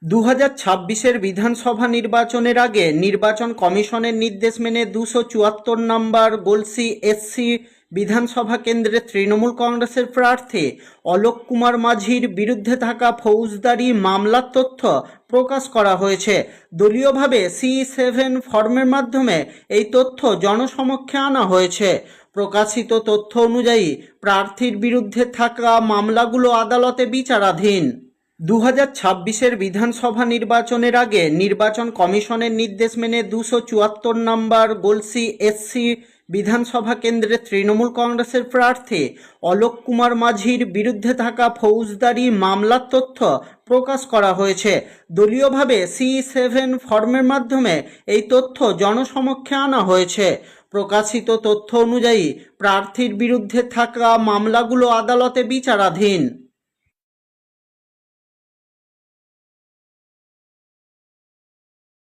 2026-এর বিধানসভা নির্বাচনের আগে নির্বাচন কমিশনের নির্দেশ মেনে 274 নম্বর গলসি এসসি বিধানসভা কেন্দ্রে তৃণমূল কংগ্রেসের প্রার্থী অলোক কুমার মাঝির বিরুদ্ধে থাকা ফৌজদারি মামলার তথ্য প্রকাশ করা হয়েছে। দলীয়ভাবে C7 ফর্মের মাধ্যমে এই তথ্য জনসমক্ষে আনা হয়েছে। প্রকাশিত তথ্য অনুযায়ী প্রার্থীর বিরুদ্ধে থাকা মামলাগুলো আদালতে বিচারাধীন। 2026-এর বিধানসভা নির্বাচনের আগে নির্বাচন কমিশনের নির্দেশ মেনে 274 নম্বর গলসি এসসি বিধানসভা কেন্দ্রে তৃণমূল কংগ্রেসের প্রার্থী অলোক কুমার মাঝির বিরুদ্ধে থাকা ফৌজদারি মামলার তথ্য প্রকাশ করা হয়েছে। দলীয়ভাবে C7 ফর্মের মাধ্যমে এই তথ্য জনসমক্ষে আনা হয়েছে। প্রকাশিত তথ্য অনুযায়ী প্রার্থীর বিরুদ্ধে থাকা মামলাগুলো আদালতে বিচারাধীন।